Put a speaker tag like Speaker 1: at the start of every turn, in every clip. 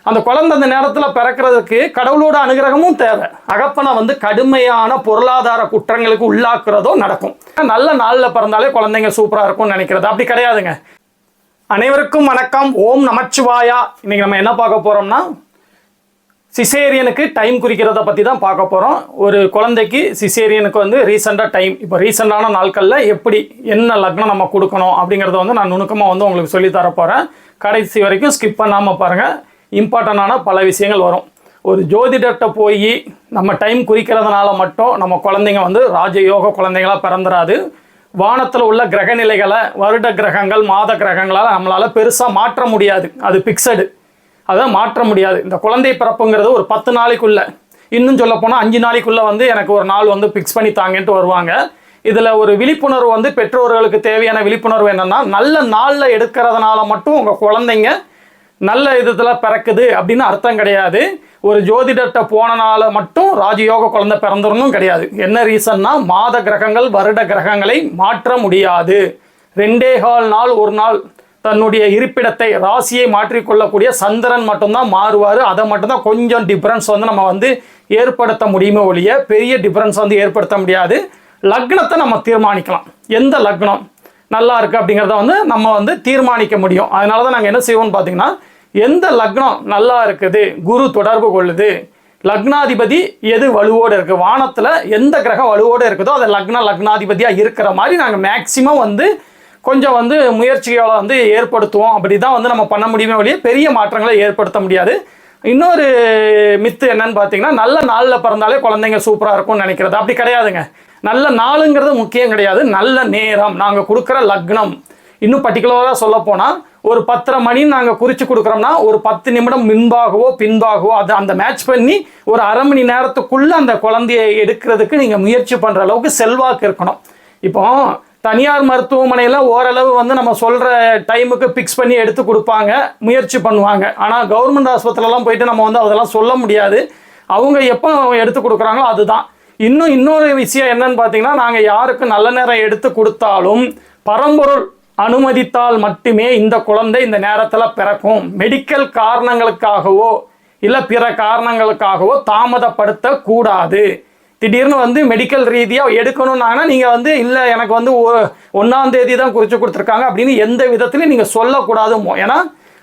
Speaker 1: அந்த குழந்தை அந்த நேரத்தில் பிறக்கிறதுக்கு கடவுளோட அனுகிரகமும் தேவை. அகப்பனை வந்து கடுமையான பொருளாதார குற்றங்களுக்கு உள்ளாக்குறதோ நடக்கும். நல்ல நாளில் பிறந்தாலே குழந்தைங்க சூப்பராக இருக்கும்னு நினைக்கிறது அப்படி கிடையாதுங்க. அனைவருக்கும் வணக்கம். ஓம் நமச்சிவாயா. இன்னைக்கு நம்ம என்ன பார்க்க போறோம்னா, சிசேரியனுக்கு டைம் குறிக்கிறத பற்றி தான் பார்க்க போகிறோம். ஒரு குழந்தைக்கு சிசேரியனுக்கு வந்து ரீசெண்டாக டைம், இப்போ ரீசெண்டான நாட்களில் எப்படி என்ன லக்னம் நம்ம கொடுக்கணும் அப்படிங்கிறத வந்து நான் நுணுக்கமாக வந்து உங்களுக்கு சொல்லித்தர போகிறேன். கடைசி வரைக்கும் ஸ்கிப் பண்ணாமல் பாருங்கள். இம்பார்ட்டண்டான பல விஷயங்கள் வரும். ஒரு ஜோதிடர்கிட்ட போய் நம்ம டைம் குறிக்கிறதுனால மட்டும் நம்ம குழந்தைங்க வந்து ராஜயோக குழந்தைங்களாக பிறந்துடாது. வானத்தில் உள்ள கிரக நிலைகளை, வருட கிரகங்கள், மாத கிரகங்களால் நம்மளால் பெருசாக மாற்ற முடியாது. அது பிக்சடு, அதை மாற்ற முடியாது. இந்த குழந்தை பிறப்புங்கிறது ஒரு 10 நாளைக்குள்ளே, இன்னும் சொல்ல போனால் 5 நாளைக்குள்ளே வந்து எனக்கு ஒரு நாள் வந்து ஃபிக்ஸ் பண்ணி தாங்கன்ட்டு வருவாங்க. இதில் ஒரு விழிப்புணர்வு வந்து பெற்றோர்களுக்கு தேவையான விழிப்புணர்வு என்னென்னா, நல்ல நாளில் எடுக்கிறதுனால மட்டும் உங்கள் குழந்தைங்க நல்ல விதத்தில் பிறக்குது அப்படின்னு அர்த்தம் கிடையாது. ஒரு ஜோதிடர்கிட்ட போனனால மட்டும் ராஜயோக குழந்தை பிறந்துடணும் கிடையாது. என்ன ரீசன்னா, மாத கிரகங்கள் வருட கிரகங்களை மாற்ற முடியாது. 2.25 நாள் ஒரு நாள் தன்னுடைய இருப்பிடத்தை, ராசியை மாற்றிக்கொள்ளக்கூடிய சந்திரன் மட்டும்தான் மாறுவார். அதை மட்டும்தான் கொஞ்சம் டிஃப்ரென்ஸ் வந்து நம்ம வந்து ஏற்படுத்த முடியுமே ஒழிய பெரிய டிஃப்ரென்ஸ் வந்து ஏற்படுத்த முடியாது. லக்னத்தை நம்ம தீர்மானிக்கலாம். எந்த லக்னம் நல்லா இருக்குது அப்படிங்கிறத வந்து நம்ம வந்து தீர்மானிக்க முடியும். அதனால தான் நாங்கள் என்ன செய்வோம்னு பார்த்தீங்கன்னா, எந்த லக்னம் நல்லா இருக்குது, குரு தொடர்பு கொள்ளுது, லக்னாதிபதி எது வலுவோடு இருக்குது, வானத்தில் எந்த கிரகம் வலுவோடு இருக்குதோ அதை லக்னாதிபதியாக இருக்கிற மாதிரி நாங்கள் மேக்சிமம் வந்து கொஞ்சம் வந்து முயற்சிகளை வந்து ஏற்படுத்துவோம். அப்படி தான் வந்து நம்ம பண்ண முடியுமே ஒழிய பெரிய மாற்றங்களை ஏற்படுத்த முடியாது. இன்னொரு மித்து என்னன்னு பார்த்தீங்கன்னா, நல்ல நாளில் பிறந்தாலே குழந்தைங்க சூப்பராக இருக்கும்னு நினைக்கிறது அப்படி கிடையாதுங்க. நல்ல நாளுங்கிறது முக்கியம் கிடையாது. நல்ல நேரம், நாங்கள் கொடுக்குற லக்னம், இன்னும் பர்டிகுலராக சொல்ல போனால் ஒரு 10:30 மணி நாங்கள் குறித்து கொடுக்குறோம்னா ஒரு 10 நிமிடம் முன்பாகவோ பின்பாகவோ அதை அந்த மேட்ச் பண்ணி ஒரு அரை மணி நேரத்துக்குள்ளே அந்த குழந்தையை எடுக்கிறதுக்கு நீங்கள் முயற்சி பண்ணுற அளவுக்கு செல்வாக்கு இருக்கணும். இப்போ தனியார் மருத்துவமனையில் ஓரளவு வந்து நம்ம சொல்கிற டைமுக்கு ஃபிக்ஸ் பண்ணி எடுத்து கொடுப்பாங்க, முயற்சி பண்ணுவாங்க. ஆனால் கவர்மெண்ட் ஆஸ்பத்திரிலாம் போயிட்டு நம்ம வந்து அதெல்லாம் சொல்ல முடியாது. அவங்க எப்போ எடுத்து கொடுக்குறாங்களோ அதுதான். இன்னொரு விஷயம் என்னன்னு பார்த்தீங்கன்னா, நாங்கள் யாருக்கு நல்ல நேரம் எடுத்து கொடுத்தாலும் பரம்பொருள் அனுமதித்தால் மட்டுமே இந்த குழந்தை இந்த நேரத்தில் பிறக்கும். மெடிக்கல் காரணங்களுக்காகவோ இல்லை பிற காரணங்களுக்காகவோ தாமதப்படுத்தக்கூடாது. திடீர்னு வந்து மெடிக்கல் ரீதியாக எடுக்கணும்னாங்கன்னா நீங்கள் வந்து இல்லை எனக்கு வந்து 1ஆம் தேதி தான் குறித்து கொடுத்துருக்காங்க அப்படின்னு எந்த விதத்துலையும் நீங்கள் சொல்லக்கூடாது. ஏன்னா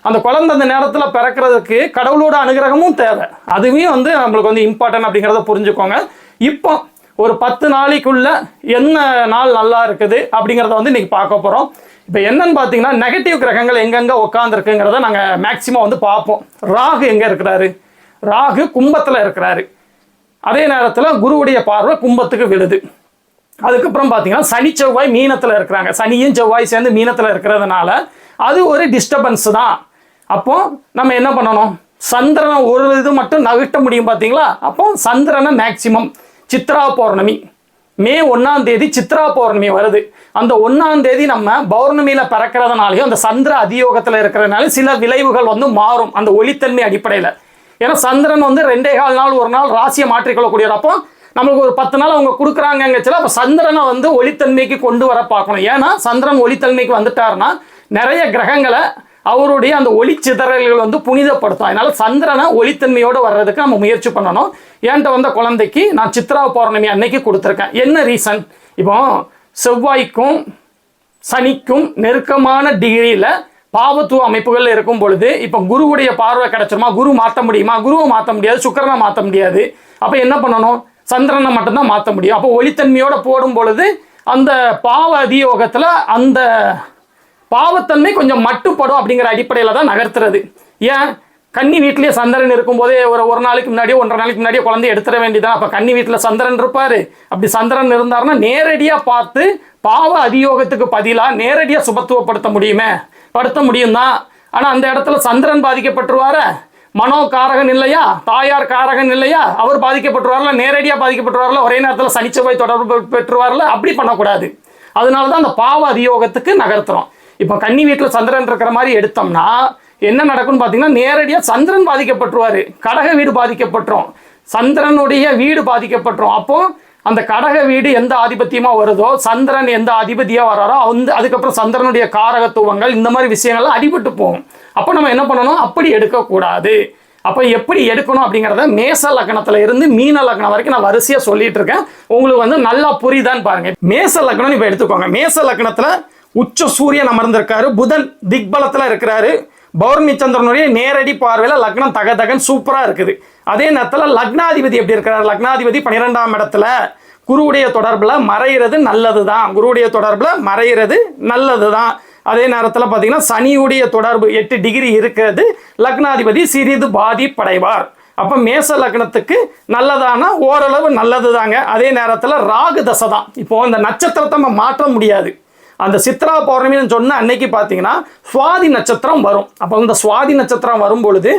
Speaker 1: அந்த குழந்தை அந்த நேரத்தில் பிறக்கிறதுக்கு கடவுளோட அனுகிரகமும் தேவை. அதுவே வந்து நம்மளுக்கு வந்து இம்பார்ட்டன்ட் அப்படிங்கிறத புரிஞ்சுக்கோங்க. இப்போ ஒரு 10 நாளைக்குள்ள என்ன நாள் நல்லா இருக்குது அப்படிங்கிறத வந்து இன்னைக்கு பார்க்க போகிறோம். இப்போ என்னன்னு பார்த்தீங்கன்னா, நெகட்டிவ் கிரகங்கள் எங்கெங்கே உட்காந்துருக்குங்கிறத நாங்கள் மேக்சிமம் வந்து பார்ப்போம். ராகு எங்கே இருக்கிறாரு? ராகு கும்பத்தில் இருக்கிறாரு. அதே நேரத்தில் குருவுடைய பார்வை கும்பத்துக்கு விழுது. அதுக்கப்புறம் பார்த்தீங்கன்னா சனி செவ்வாய் மீனத்தில் இருக்கிறாங்க. சனியும் செவ்வாய் சேர்ந்து மீனத்தில் இருக்கிறதுனால அது ஒரு டிஸ்டர்பன்ஸ் தான். அப்போ நம்ம என்ன பண்ணணும், சந்திரனை ஒரு இது மட்டும் நகட்ட முடியும் பார்த்தீங்களா. அப்போ சந்திரனை மேக்சிமம் சித்ரா பௌர்ணமி, மே 1ஆம் தேதி சித்ரா பௌர்ணமி வருது. அந்த 1ஆம் தேதி நம்ம பௌர்ணமியில் பிறக்கிறதுனாலையும் அந்த சந்திர அதியோகத்தில் இருக்கிறதுனால சில விளைவுகள் வந்து மாறும் அந்த ஒளித்தன்மை அடிப்படையில். ஏன்னா சந்திரன் வந்து 2.25 நாள் ஒரு நாள் ராசியை மாற்றிக்கொள்ளக்கூடியது. அப்போ நம்மளுக்கு ஒரு 10 நாள் அவங்க கொடுக்குறாங்கங்கச்சுல அப்போ சந்திரனை வந்து ஒளித்தன்மைக்கு கொண்டு வர பார்க்கணும். ஏன்னா சந்திரன் ஒளித்தன்மைக்கு வந்துட்டாருன்னா நிறைய கிரகங்களை அவருடைய அந்த ஒளி சிதறல்கள் வந்து புனிதப்படுத்தும். அதனால சந்திரனை ஒளித்தன்மையோடு வர்றதுக்கு நம்ம முயற்சி பண்ணணும். என்கிட்ட வந்த குழந்தைக்கு நான் சித்ரா பௌர்ணமி அன்னைக்கு கொடுத்துருக்கேன். என்ன ரீசன், இப்போ செவ்வாய்க்கும் சனிக்கும் நெருக்கமான டிகிரியில் பாவத்துவ அமைப்புகள் இருக்கும் பொழுது இப்போ குருவுடைய பார்வை கிடைச்சிருமா? குரு மாற்ற முடியுமா? குருவை மாற்ற முடியாது, சுக்கிரனை மாற்ற முடியாது. அப்போ என்ன பண்ணணும், சந்திரனை மட்டும்தான் மாற்ற முடியும். அப்போ ஒளித்தன்மையோடு போடும் பொழுது அந்த பாவ அதியோகத்தில் அந்த பாவத்தன்மை கொஞ்சம் மட்டுப்படும் அப்படிங்கிற அடிப்படையில் தான் நகர்த்துறது. ஏன், கன்னி வீட்டிலேயே சந்திரன் இருக்கும்போதே ஒரு நாளைக்கு முன்னாடியோ 1.5 நாளைக்கு முன்னாடியோ குழந்தைய எடுத்துட வேண்டியதான். அப்போ கன்னி வீட்டில் சந்திரன் இருப்பார். அப்படி சந்திரன் இருந்தாருன்னா நேரடியாக பார்த்து பாவ அதியோகத்துக்கு பதிலாக நேரடியாக சுபத்துவப்படுத்த முடியும் தான். ஆனால் அந்த இடத்துல சந்திரன் பாதிக்கப்பட்டுருவார, மனோ காரகன் இல்லையா, தாயார் காரகன் இல்லையா, அவர் பாதிக்கப்பட்டுருவார்ல, நேரடியாக பாதிக்கப்பட்டுருவார்ல, ஒரே நேரத்தில் சனிச்செவ்வாய் தொடர்பு பெற்றுவார்ல. அப்படி பண்ணக்கூடாது. அதனால தான் அந்த பாவ அதியோகத்துக்கு நகர்த்துறோம். இப்போ கன்னி வீட்டில் சந்திரன் இருக்கிற மாதிரி எடுத்தோம்னா என்ன நடக்கும்னு பார்த்தீங்கன்னா, நேரடியாக சந்திரன் பாதிக்கப்பட்டுருவார், கடக வீடு பாதிக்கப்பட்டுரும், சந்திரனுடைய வீடு பாதிக்கப்பட்டுரும். அப்போது அந்த கடக வீடு எந்த ஆதிபத்தியமாக வருதோ, சந்திரன் எந்த அதிபதியாக வராரோ அதுக்கப்புறம் சந்திரனுடைய காரகத்துவங்கள் இந்த மாதிரி விஷயங்கள்லாம் அடிபட்டு போகும். அப்போ நம்ம என்ன பண்ணணும், அப்படி எடுக்கக்கூடாது. அப்போ எப்படி எடுக்கணும் அப்படிங்கிறத மேச லக்னத்துல இருந்து மீன லக்னம் வரைக்கும் நான் வரிசையாக சொல்லிட்டு இருக்கேன். உங்களுக்கு வந்து நல்லா புரியுதான்னு பாருங்க. மேச லக்னம் இப்போ எடுத்துக்கோங்க. மேச லக்னத்துல உச்ச சூரியன் அமர்ந்திருக்காரு, புதன் திக்பலத்தில் இருக்கிறாரு, பௌர்ணமி சந்திரனுடைய நேரடி பார்வையில் லக்னம் தகதகன் சூப்பராக இருக்குது. அதே நேரத்தில் லக்னாதிபதி எப்படி இருக்கிறார்? லக்னாதிபதி 12ஆம் இடத்துல குருவுடைய தொடர்பில் மறைகிறது நல்லது தான். குருவுடைய தொடர்பில் மறைகிறது நல்லது தான். அதே நேரத்தில் பார்த்தீங்கன்னா சனியுடைய தொடர்பு 8 டிகிரி இருக்கிறது. லக்னாதிபதி சிறிது பாதிப்படைவார். அப்போ மேச லக்னத்துக்கு நல்லதானா ஓரளவு நல்லது தாங்க. அதே நேரத்தில் ராகு தசை தான். இப்போ இந்த நட்சத்திரத்தை நம்ம மாற்ற முடியாது. அந்த சித்ரா பௌர்ணமின்னு சொன்ன அன்னைக்கு பார்த்தீங்கன்னா சுவாதி நட்சத்திரம் வரும். அப்போ இந்த சுவாதி நட்சத்திரம் வரும் பொழுது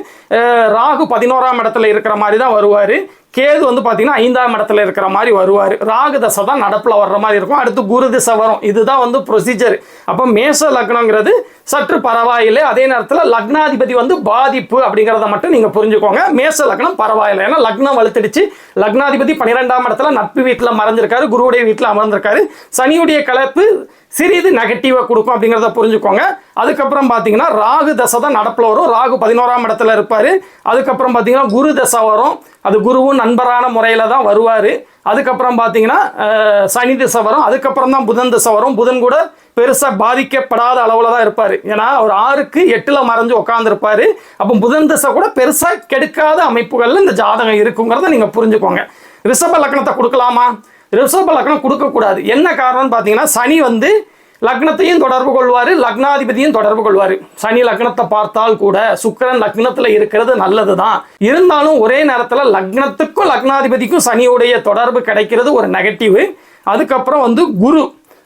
Speaker 1: ராகு 11ஆம் இடத்துல இருக்கிற மாதிரி தான் வருவார். கேது வந்து பார்த்தீங்கன்னா 5ஆம் இடத்துல இருக்கிற மாதிரி வருவார். ராகு தசை தான் நடப்பில் வர்ற மாதிரி இருக்கும். அடுத்து குரு திசை வரும். இதுதான் வந்து ப்ரொசீஜர். அப்போ மேச லக்னங்கிறது சற்று பரவாயில்லை. அதே நேரத்தில் லக்னாதிபதி வந்து பாதிப்பு அப்படிங்கிறத மட்டும் நீங்கள் புரிஞ்சுக்கோங்க. மேச லக்னம் பரவாயில்லை. ஏன்னா லக்னம் வலுத்திடுச்சு. லக்னாதிபதி 12ஆம் இடத்துல நட்பு வீட்டில் மறைஞ்சிருக்காரு, குருவுடைய வீட்டில் அமர்ந்திருக்காரு. சனியுடைய கலப்பு சிறிது நெகட்டிவாக கொடுக்கும் அப்படிங்கிறத புரிஞ்சுக்கோங்க. அதுக்கப்புறம் பார்த்தீங்கன்னா ராகு தசை தான் நடப்பில் வரும். ராகு 11ஆம் இடத்துல இருப்பார். அதுக்கப்புறம் பார்த்தீங்கன்னா குரு தசை வரும். அது குருவும் நண்பரான முறையில் தான் வருவார். அதுக்கப்புறம் பார்த்தீங்கன்னா சனி திசை வரும். அதுக்கப்புறம் தான் புதன் திசை வரும். புதன் கூட பெருசாக பாதிக்கப்படாத அளவில் தான் இருப்பார். ஏன்னா அவர் 6க்கு 8ல் மறைஞ்சு உட்காந்துருப்பார். அப்போ புதன் திசை கூட பெருசாக கெடுக்காத அமைப்புகளில் இந்த ஜாதகம் இருக்குங்கிறத நீங்கள் புரிஞ்சுக்கோங்க. ரிஷப லக்னத்தை கொடுக்கலாமா? ரிஷப லக்னம் கொடுக்கக்கூடாது. என்ன காரணம்னு பார்த்தீங்கன்னா சனி வந்து லக்னத்தையும் தொடர்பு கொள்வார், லக்னாதிபதியும் தொடர்பு கொள்வார். சனி லக்னத்தை பார்த்தால் கூட சுக்கிரன் லக்னத்தில் இருக்கிறது நல்லது தான். இருந்தாலும் ஒரே நேரத்தில் லக்னத்துக்கும் லக்னாதிபதிக்கும் சனியுடைய தொடர்பு கிடைக்கிறது ஒரு நெகட்டிவ். அதுக்கப்புறம் வந்து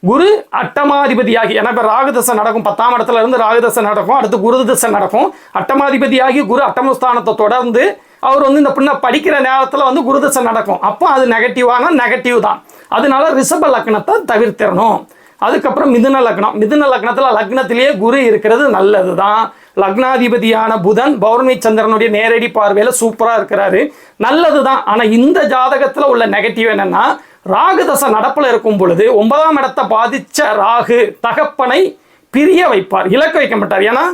Speaker 1: குரு அட்டமாதிபதியாகி, ஏன்னா இப்போ ராகுதசை நடக்கும், 10ஆம் இடத்துல இருந்து ராகுதசை நடக்கும், அடுத்து குரு தசை நடக்கும். அட்டமாதிபதியாகி குரு அட்டமஸ்தானத்தை தொடர்ந்து அவர் வந்து இந்த பின்ன படிக்கிற நேரத்தில் வந்து குருதசை நடக்கும். அப்போ அது நெகட்டிவ் தான். அதனால ரிஷப லக்னத்தை தவிர்த்திடணும். அதுக்கப்புறம் மிதுன லக்னத்தில் லக்னத்திலேயே குரு இருக்கிறது நல்லது தான். லக்னாதிபதியான புதன் பௌர்ணமி சந்திரனுடைய நேரடி பார்வையில் சூப்பராக இருக்கிறாரு, நல்லது தான். ஆனால் இந்த ஜாதகத்தில் உள்ள நெகட்டிவ் என்னன்னா, ராகு தசை நடப்பில் இருக்கும் பொழுது 9ஆம் இடத்தை பாதித்த ராகு தகப்பனை பிரிய வைப்பார், இலக்க வைக்க மாட்டார். ஏன்னா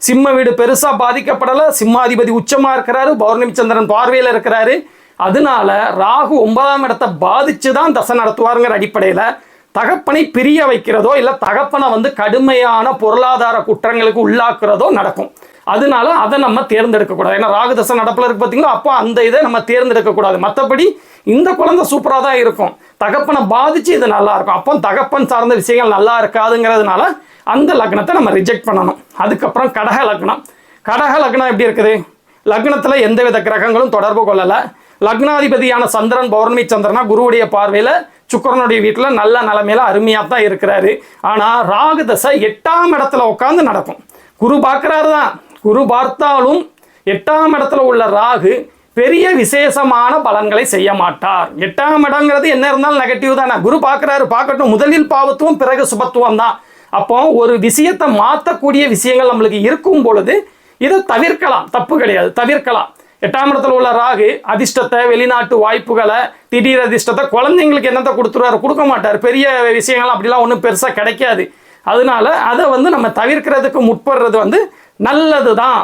Speaker 1: சிம்ம வீடு பெருசாக பாதிக்கப்படலை, சிம்மாதிபதி உச்சமாக இருக்கிறாரு, பௌர்ணமி சந்திரன் பார்வையில் இருக்கிறாரு. அதனால ராகு 9ஆம் இடத்தை பாதிச்சு தான் தசை நடத்துவாருங்கிற அடிப்படையில் தகப்பனை பிரிய வைக்கிறதோ இல்லை தகப்பனை வந்து கடுமையான பொருளாதார குற்றங்களுக்கு உள்ளாக்குறதோ நடக்கும். அதனால அதை நம்ம தேர்ந்தெடுக்கக்கூடாது. ஏன்னா ராகு தசை நடப்பில் இருக்கு பார்த்தீங்களா, அப்போ அந்த இதை நம்ம தேர்ந்தெடுக்கக்கூடாது. மற்றபடி இந்த குழந்தை சூப்பராக தான் இருக்கும், தகப்பனை பாதிச்சு இது நல்லா இருக்கும். அப்போ தகப்பன் சார்ந்த விஷயங்கள் நல்லா இருக்காதுங்கிறதுனால அந்த லக்னத்தை நம்ம ரிஜெக்ட் பண்ணணும். அதுக்கப்புறம் கடக லக்னம் எப்படி இருக்குது? லக்னத்தில் எந்தவித கிரகங்களும் தொடர்பு கொள்ளலை. லக்னாதிபதியான சந்திரன் பௌர்ணமி சந்திரனா குருவுடைய பார்வையில் சுக்கிரனுடைய வீட்டில் நல்ல நிலைமையில அருமையாக தான் இருக்கிறாரு. ஆனால் ராகு தசை 8ஆம் இடத்துல உட்காந்து நடக்கும். குரு பார்க்குறாரு தான், குரு பார்த்தாலும் 8ஆம் இடத்துல உள்ள ராகு பெரிய விசேஷமான பலன்களை செய்ய மாட்டார். 8ஆம் இடங்கிறது என்ன இருந்தாலும் நெகட்டிவ் தானே. குரு பார்க்குறாரு, பார்க்கட்டும், முதலில் பாவத்துவம் பிறகு சுபத்துவம் தான். அப்போ ஒரு விஷயத்தை மாற்றக்கூடிய விஷயங்கள் நம்மளுக்கு இருக்கும் பொழுது இதை தவிர்க்கலாம், தப்பு கிடையாது, தவிர்க்கலாம். 8ஆம் இடத்துல உள்ள ராகு அதிர்ஷ்டத்தை, வெளிநாட்டு வாய்ப்புகளை, திடீர் அதிர்ஷ்டத்தை குழந்தைங்களுக்கு என்னத்தை கொடுத்துருவாரு? கொடுக்க மாட்டார். பெரிய விஷயங்கள் அப்படிலாம் ஒன்றும் பெருசாக கிடைக்காது. அதனால அதை வந்து நம்ம தவிர்க்கிறதுக்கு முற்படுறது வந்து நல்லது தான்.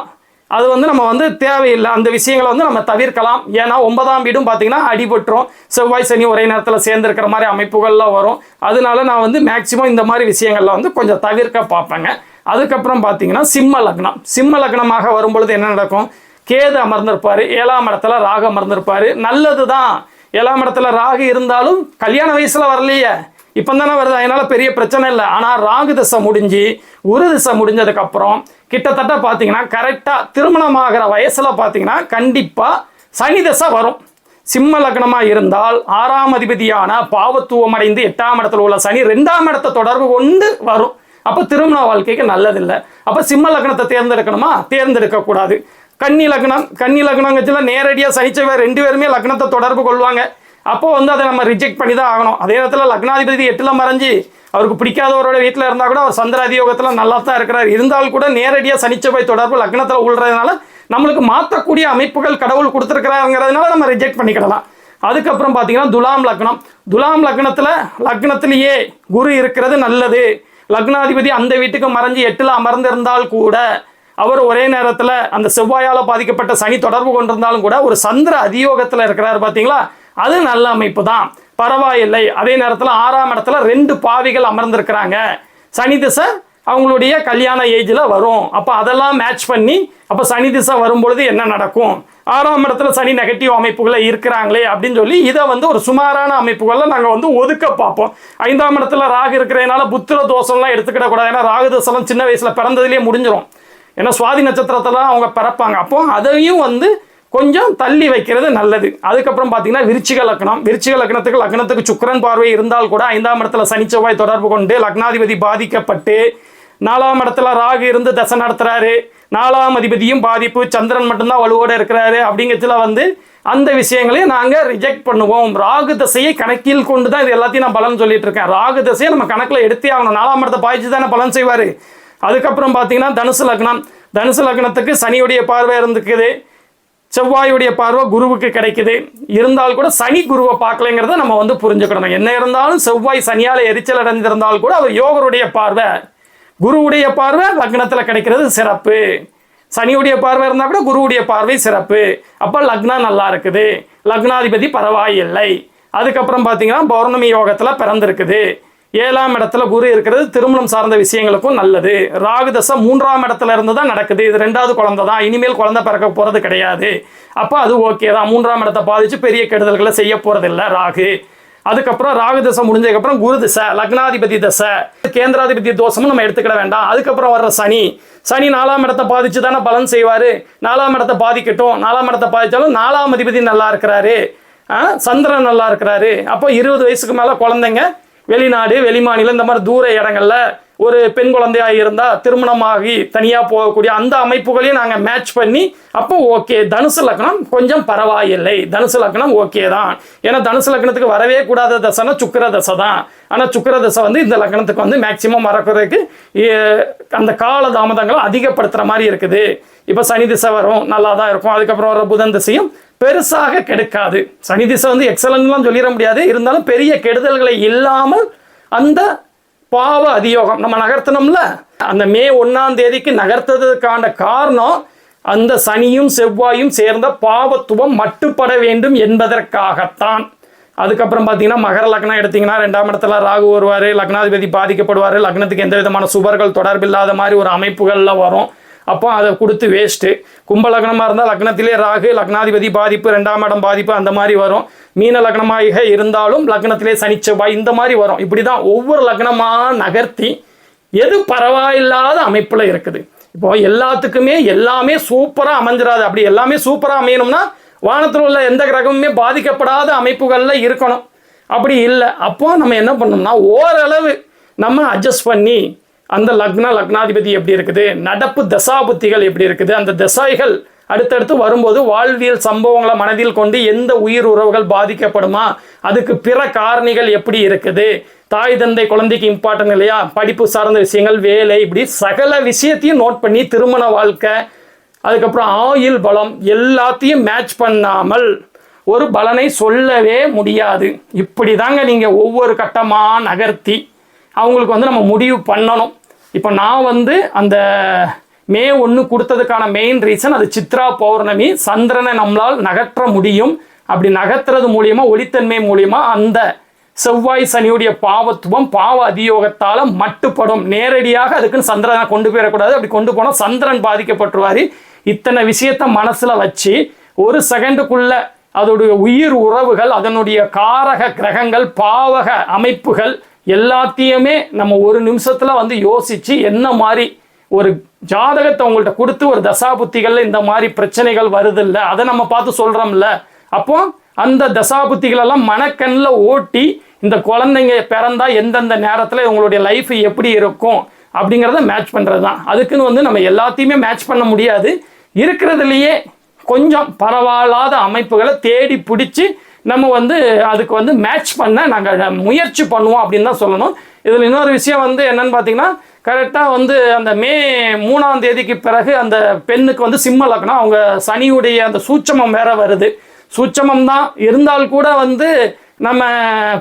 Speaker 1: அது வந்து நம்ம வந்து தேவையில்லை, அந்த விஷயங்களை வந்து நம்ம தவிர்க்கலாம். ஏன்னா 9ஆம் வீடும் பார்த்தீங்கன்னா அடிபட்டுரும், செவ்வாய் சனி ஒரே நேரத்தில் சேர்ந்துருக்கிற மாதிரி அமைப்புகள்லாம் வரும். அதனால நான் வந்து மேக்சிமம் இந்த மாதிரி விஷயங்கள்ல வந்து கொஞ்சம் தவிர்க்க பார்ப்பேங்க. அதுக்கப்புறம் பார்த்தீங்கன்னா சிம்ம லக்னமாக வரும்பொழுது என்ன நடக்கும்? கேது அமர்ந்திருப்பார், 7ஆம் இடத்துல ராகு அமர்ந்திருப்பார், நல்லது தான். 7ஆம் இடத்துல ராகு இருந்தாலும் கல்யாண வயசில் வரலையே, இப்போ தானே வருது, அதனால பெரிய பிரச்சனை இல்லை. ஆனால் ராகு திசை முடிஞ்சு குரு திசை முடிஞ்சதுக்கப்புறம் கிட்டத்தட்ட பார்த்தீங்கன்னா கரெக்டாக திருமணமாகிற வயசில் பார்த்தீங்கன்னா கண்டிப்பாக சனி திசை வரும். சிம்ம லக்னமாக இருந்தால் 6ஆம் அதிபதியான பாவத்துவம் அடைந்து 8ஆம் இடத்துல உள்ள சனி 2ஆம் இடத்தை தொடர்பு கொண்டு வரும். அப்போ திருமண வாழ்க்கைக்கு நல்லதில்லை. அப்போ சிம்ம லக்னத்தை தேர்ந்தெடுக்கணுமா? தேர்ந்தெடுக்கக்கூடாது. கன்னி லக்னங்கத்துல நேரடியாக சனிச்செவ்வாய் 2 பேருமே லக்னத்தை தொடர்பு கொள்வாங்க. அப்போ வந்து அதை நம்ம ரிஜெக்ட் பண்ணி தான் ஆகணும். அதே நேரத்தில் லக்னாதிபதி 8ல் மறைஞ்சு அவருக்கு பிடிக்காதவரோட வீட்டில் இருந்தால் கூட அவர் சந்திர அதியோகத்தில் நல்லா தான் இருக்கிறார். இருந்தாலும் கூட நேரடியாக சனிச்செவ்வாய் தொடர்பு லக்னத்தில் உள்ளதுனால நம்மளுக்கு மாற்றக்கூடிய அமைப்புகள் கடவுள் கொடுத்துருக்கிறாருங்கிறதுனால நம்ம ரிஜெக்ட் பண்ணிக்கிடலாம். அதுக்கப்புறம் பார்த்தீங்கன்னா துலாம் லக்னத்திலேயே குரு இருக்கிறது நல்லது. லக்னாதிபதி அந்த வீட்டுக்கு மறைஞ்சு 8ல் அமர்ந்திருந்தால் கூட அவர் ஒரே நேரத்தில் அந்த செவ்வாயால் பாதிக்கப்பட்ட சனி தொடர்பு கொண்டிருந்தாலும் கூட ஒரு சந்திர அதியோகத்தில் இருக்கிறார் பார்த்தீங்களா, அது நல்ல அமைப்பு தான், பரவாயில்லை. அதே நேரத்தில் 6ஆம் இடத்துல 2 பாவிகள் அமர்ந்திருக்கிறாங்க. சனி திசை அவங்களுடைய கல்யாண ஏஜில் வரும். அப்போ அதெல்லாம் மேட்ச் பண்ணி அப்போ சனி திசை வரும்பொழுது என்ன நடக்கும், 6ஆம் இடத்துல சனி நெகட்டிவ் அமைப்புகளை இருக்கிறாங்களே அப்படின்னு சொல்லி இதை வந்து ஒரு சுமாரான அமைப்புகளில் நாங்கள் வந்து ஒதுக்க பார்ப்போம். 5ஆம் இடத்துல ராகு இருக்கிறதுனால புத்திர தோஷம்லாம் எடுத்துக்கிடக்கூடாது. ஏன்னா ராகு தோஷம்லாம் சின்ன வயசில் பிறந்ததுலேயே முடிஞ்சிடும். ஏன்னா சுவாதி நட்சத்திரத்தில் அவங்க பிறப்பாங்க. அப்போ அதையும் வந்து கொஞ்சம் தள்ளி வைக்கிறது நல்லது. அதுக்கப்புறம் பார்த்தீங்கன்னா விருச்சிக லக்னம். விருச்சிக லக்னத்துக்கு சுக்கிரன் பார்வை இருந்தால் கூட 5ஆம் இடத்துல சனி செவ்வாய் தொடர்பு கொண்டு லக்னாதிபதி பாதிக்கப்பட்டு 4ஆம் இடத்துல ராகு இருந்து தசை நடத்துறாரு. 4ஆம் அதிபதியும் பாதிப்பு, சந்திரன் மட்டும்தான் வலுவோடு இருக்கிறாரு. அப்படிங்கிறதுல வந்து அந்த விஷயங்களையும் நாங்கள் ரிஜெக்ட் பண்ணுவோம். ராகு தசையை கணக்கில் கொண்டு தான் இது எல்லாத்தையும் நான் பலன் சொல்லிட்டு இருக்கேன். ராகு தசையை நம்ம கணக்கில் எடுத்தே ஆகணும். 4ஆம் இடத்தை பாய்ச்சி தானே பலன் செய்வார். அதுக்கப்புறம் பார்த்தீங்கன்னா தனுசு லக்னம். தனுசு லக்னத்துக்கு சனியுடைய பார்வை இருந்துக்குது, செவ்வாயுடைய பார்வை குருவுக்கு கிடைக்குது. இருந்தால் கூட சனி குருவை பார்க்கலைங்கிறத நம்ம வந்து புரிஞ்சுக்கணும். என்ன இருந்தாலும் செவ்வாய் சனியால் எரிச்சல் அடைந்திருந்தால் கூட அவர் யோகருடைய பார்வை, குருவுடைய பார்வை லக்னத்தில் கிடைக்கிறது சிறப்பு. சனியுடைய பார்வை இருந்தால் கூட குருவுடைய பார்வை சிறப்பு. அப்போ லக்னம் நல்லா இருக்குது, லக்னாதிபதி பரவாயில்லை. அதுக்கப்புறம் பார்த்தீங்கன்னா பௌர்ணமி யோகத்தில் பிறந்திருக்குது. 7ஆம் இடத்துல குரு இருக்கிறது திருமணம் சார்ந்த விஷயங்களுக்கும் நல்லது. ராகு தசை 3ஆம் இடத்துல இருந்து தான் நடக்குது. இது 2வது குழந்தை தான், இனிமேல் குழந்தை பிறக்க போகிறது கிடையாது. அப்போ அது ஓகே தான். 3ஆம் இடத்தை பாதித்து பெரிய கெடுதல்களை செய்ய போகிறதில்ல ராகு. அதுக்கப்புறம் ராகு தசை முடிஞ்சதுக்கப்புறம் குரு தசை, லக்னாதிபதி தசை, கேந்திராதிபதி தோஷமும் நம்ம எடுத்துக்கிட வேண்டாம். அதுக்கப்புறம் வர்ற சனி 4ஆம் இடத்தை பாதிச்சு தானே பலன் செய்வார். 4ஆம் இடத்தை பாதிக்கட்டும். 4ஆம் இடத்தை பாதித்தாலும் 4ஆம் அதிபதி நல்லா இருக்கிறாரு, சந்திரன் நல்லா இருக்கிறாரு. அப்போ 20 வயசுக்கு மேலே குழந்தைங்க வெளிநாடு வெளிமாநிலம் இந்த மாதிரி தூர இடங்கள்ல ஒரு பெண் குழந்தையாக இருந்தால் திருமணமாகி தனியாக போகக்கூடிய அந்த அமைப்புகளையும் நாங்கள் மேட்ச் பண்ணி அப்போ ஓகே. தனுசு லக்னம் கொஞ்சம் பரவாயில்லை, தனுசு லக்னம் ஓகே தான். ஏன்னா தனுசு லக்னத்துக்கு வரவே கூடாத தசைனா சுக்கிர தசை தான். ஆனால் சுக்கிர தசை வந்து இந்த லக்னத்துக்கு வந்து மேக்சிமம் மறக்கிறதுக்கு அந்த கால தாமதங்களை அதிகப்படுத்துகிற மாதிரி இருக்குது. இப்போ சனி திசை வரும், நல்லா தான் இருக்கும். அதுக்கப்புறம் வர புதன் திசையும் பெருசாக கெடுக்காது. சனி திசை வந்து எக்ஸலன்ட்லாம் சொல்லிட முடியாது, இருந்தாலும் பெரிய கெடுதல்களை இல்லாமல் அந்த பாவ அதியோகம் நம்ம நகர்த்தணும்ல. அந்த மே 1ஆம் தேதிக்கு நகர்த்ததுக்கான காரணம் அந்த சனியும் செவ்வாயும் சேர்ந்த பாவத்துவம் மட்டுப்பட வேண்டும் என்பதற்காகத்தான். அதுக்கப்புறம் பார்த்தீங்கன்னா மகர லக்னம் எடுத்தீங்கன்னா 2ஆம் இடத்துல ராகு வருவார், லக்னாதிபதி பாதிக்கப்படுவார். லக்னத்துக்கு எந்த விதமான சுபர்கள் தொடர்பில்லாத மாதிரி ஒரு அமைப்புகளில் வரும். அப்போ அதை கொடுத்து வேஸ்ட்டு. கும்ப லக்னமாக இருந்தால் லக்னத்திலே ராகு, லக்னாதிபதி பாதிப்பு, 2ஆம் இடம் பாதிப்பு அந்த மாதிரி வரும். மீன லக்னமாக இருந்தாலும் லக்னத்திலே சனி செவ்வாய் இந்த மாதிரி வரும். இப்படி தான் ஒவ்வொரு லக்னமாக நகர்த்தி எது பரவாயில்லாத அமைப்பில் இருக்குது. இப்போது எல்லாத்துக்குமே எல்லாமே சூப்பராக அமைஞ்சிடாது. அப்படி எல்லாமே சூப்பராக அமையணும்னா வானத்தில் உள்ள எந்த கிரகமுமே பாதிக்கப்படாத அமைப்புகளில் இருக்கணும். அப்படி இல்லை. அப்போ நம்ம என்ன பண்ணோம்னா ஓரளவு நம்ம அட்ஜஸ்ட் பண்ணி அந்த லக்னாதிபதி எப்படி இருக்குது, நடப்பு தசாபுத்திகள் எப்படி இருக்குது, அந்த தசாய்கள் அடுத்தடுத்து வரும்போது வாழ்வியல் சம்பவங்களை மனதில் கொண்டு எந்த உயிர் உறவுகள் பாதிக்கப்படுமா, அதுக்கு பிற காரணிகள் எப்படி இருக்குது, தாய் தந்தை குழந்தைக்கு இம்பார்ட்டன் இல்லையா, படிப்பு சார்ந்த விஷயங்கள், வேலை, இப்படி சகல விஷயத்தையும் நோட் பண்ணி திருமண வாழ்க்கை, அதுக்கப்புறம் ஆயுள் பலம் எல்லாத்தையும் மேட்ச் பண்ணாமல் ஒரு பலனை சொல்லவே முடியாது. இப்படி தாங்க நீங்கள் ஒவ்வொரு கட்டமாக நகர்த்தி அவங்களுக்கு வந்து நம்ம முடிவு பண்ணணும். இப்போ நான் வந்து அந்த மே 1 கொடுத்ததுக்கான மெயின் ரீசன் அது சித்ரா பௌர்ணமி. சந்திரனை நம்மளால் நகற்ற முடியும். அப்படி நகர்த்துறது மூலியமாக ஒளித்தன்மை மூலியமாக அந்த செவ்வாய் சனியுடைய பாவத்துவம் பாவ அதியோகத்தால் மட்டுப்படும். நேரடியாக அதுக்குன்னு சந்திரனை கொண்டு போயிடக்கூடாது. அப்படி கொண்டு போனால் சந்திரன் பாதிக்கப்பட்டுருவார். இத்தனை விஷயத்தை மனசில் வச்சு ஒரு செகண்டுக்குள்ள அதோடைய உயிர் உறவுகள், அதனுடைய காரக கிரகங்கள், பாவக அமைப்புகள் எல்லாத்தையுமே நம்ம ஒரு நிமிஷத்தில் வந்து யோசித்து என்ன மாதிரி ஒரு ஜாதகத்தை உங்கள்கிட்ட கொடுத்து ஒரு தசாபுத்திகளில் இந்த மாதிரி பிரச்சனைகள் வருதில்ல அதை நம்ம பார்த்து சொல்கிறோம்ல. அப்போ அந்த தசாபுத்திகளெல்லாம் மனக்கண்ணில் ஓட்டி இந்த குழந்தைங்க பிறந்தா எந்தெந்த நேரத்தில் உங்களுடைய லைஃப் எப்படி இருக்கும் அப்படிங்கிறத மேட்ச் பண்ணுறது தான். அதுக்குன்னு வந்து நம்ம எல்லாத்தையுமே மேட்ச் பண்ண முடியாது. இருக்கிறதுலையே கொஞ்சம் பரவாயில்லாத அமைப்புகளை தேடி பிடிச்சி நம்ம வந்து அதுக்கு வந்து மேட்ச் பண்ண நாங்கள் முயற்சி பண்ணுவோம் அப்படின்னு தான் சொல்லணும். இதில் இன்னொரு விஷயம் வந்து என்னன்னு பார்த்தீங்கன்னா, கரெக்டாக வந்து அந்த மே 3ஆம் தேதிக்கு பிறகு அந்த பெண்ணுக்கு வந்து சிம்ம லக்னம், அவங்க சனியுடைய அந்த சூட்சமம் வேற வருது. சூட்சமம் தான் இருந்தால் கூட வந்து நம்ம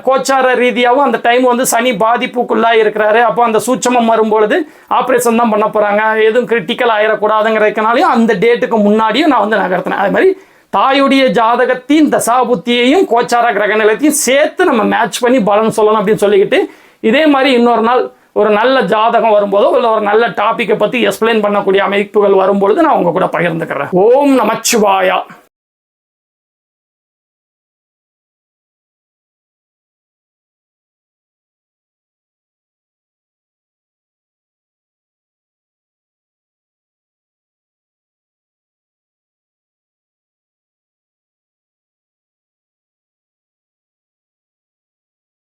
Speaker 1: கோச்சார ரீதியாகவும் அந்த டைம் வந்து சனி பாதிப்புக்குள்ளாக இருக்கிறாரு. அப்போ அந்த சூட்சமம் வரும்பொழுது ஆப்ரேஷன் தான் பண்ண போகிறாங்க, எதுவும் கிரிட்டிக்கல் ஆகிடக்கூடாதுங்கிறதுனாலையும் அந்த டேட்டுக்கு முன்னாடியும் நான் வந்து நகர்த்தினேன். அது மாதிரி தாயுடைய ஜாதகத்தின் தசாபுத்தியையும் கோச்சார கிரக நிலையத்தையும் சேர்த்து நம்ம மேட்ச் பண்ணி பலன் சொல்லணும் அப்படின்னு சொல்லிக்கிட்டு, இதே மாதிரி இன்னொரு நாள் ஒரு நல்ல ஜாதகம் வரும்போதோ இல்லை ஒரு நல்ல டாப்பிக்கை பற்றி எக்ஸ்பிளைன் பண்ணக்கூடிய அமைப்புகள் வரும்பொழுது நான் உங்க கூட பகிர்ந்துக்கிறேன். ஓம் நமச்சிவாயா.